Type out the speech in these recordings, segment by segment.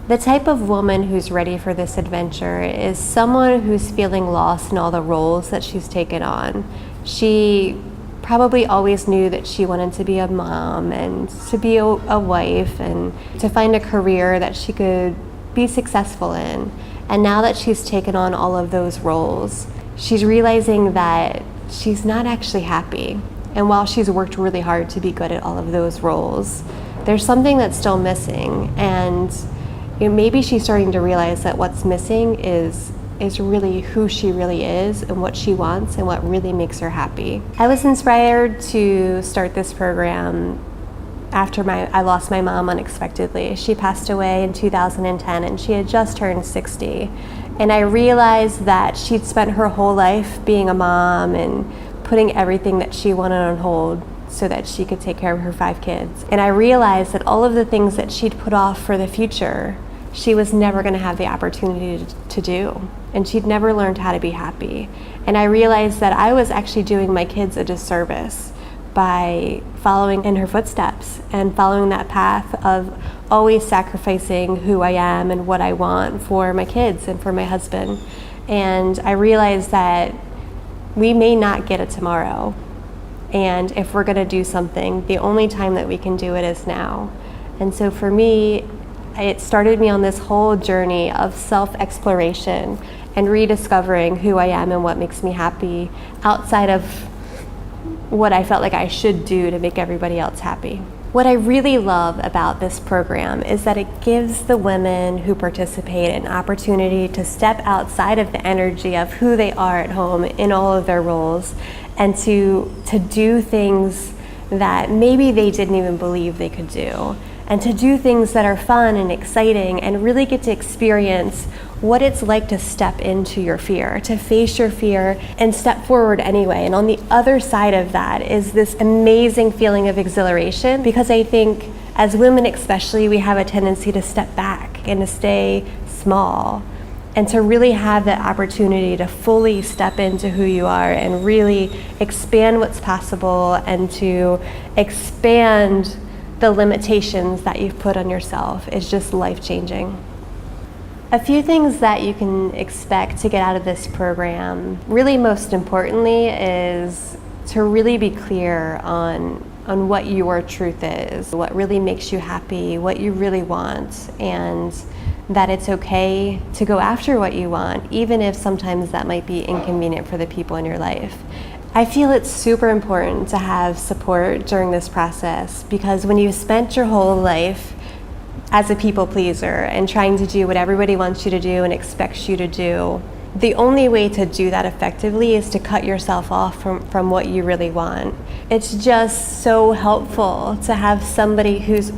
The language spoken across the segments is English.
The type of woman who's ready for this adventure is someone who's feeling lost in all the roles that she's taken on. She probably always knew that she wanted to be a mom and to be a wife and to find a career that she could be successful in. And now that she's taken on all of those roles, she's realizing that she's not actually happy. And while she's worked really hard to be good at all of those roles, there's something that's still missing. And maybe she's starting to realize that what's missing is really who she really is and what she wants and what really makes her happy. I was inspired to start this program after I lost my mom unexpectedly. She passed away in 2010 and she had just turned 60. And I realized that she'd spent her whole life being a mom and putting everything that she wanted on hold so that she could take care of her 5 kids. And I realized that all of the things that she'd put off for the future, she was never going to have the opportunity to do. And she'd never learned how to be happy. And I realized that I was actually doing my kids a disservice by following in her footsteps and following that path of always sacrificing who I am and what I want for my kids and for my husband. And I realized that we may not get it tomorrow. And if we're going to do something, the only time that we can do it is now. And so for me, it started me on this whole journey of self-exploration and rediscovering who I am and what makes me happy outside of what I felt like I should do to make everybody else happy. What I really love about this program is that it gives the women who participate an opportunity to step outside of the energy of who they are at home in all of their roles and to do things that maybe they didn't even believe they could do, and to do things that are fun and exciting and really get to experience what it's like to step into your fear, to face your fear and step forward anyway. And on the other side of that is this amazing feeling of exhilaration, because I think as women especially, we have a tendency to step back and to stay small and to really have that opportunity to fully step into who you are and really expand what's possible and to expand the limitations that you've put on yourself is just life-changing. A few things that you can expect to get out of this program, really most importantly, is to really be clear on what your truth is, what really makes you happy, what you really want, and that it's okay to go after what you want, even if sometimes that might be inconvenient for the people in your life. I feel it's super important to have support during this process, because when you've spent your whole life as a people pleaser and trying to do what everybody wants you to do and expects you to do, the only way to do that effectively is to cut yourself off from what you really want. It's just so helpful to have somebody who's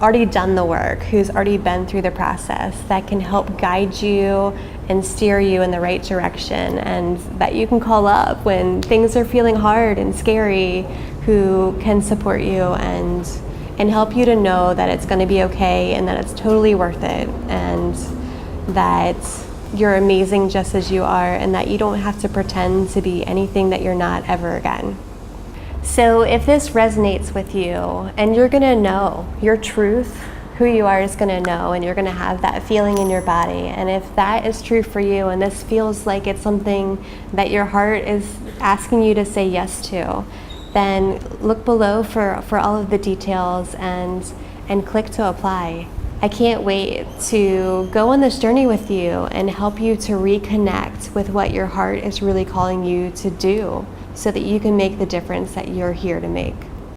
already done the work, who's already been through the process, that can help guide you and steer you in the right direction, and that you can call up when things are feeling hard and scary, who can support you and help you to know that it's going to be okay and that it's totally worth it, and that you're amazing just as you are, and that you don't have to pretend to be anything that you're not ever again. So if this resonates with you, and you're gonna know your truth, who you are is gonna know, and you're gonna have that feeling in your body, and if that is true for you and this feels like it's something that your heart is asking you to say yes to, then look below for all of the details and click to apply. I can't wait to go on this journey with you and help you to reconnect with what your heart is really calling you to do, so that you can make the difference that you're here to make.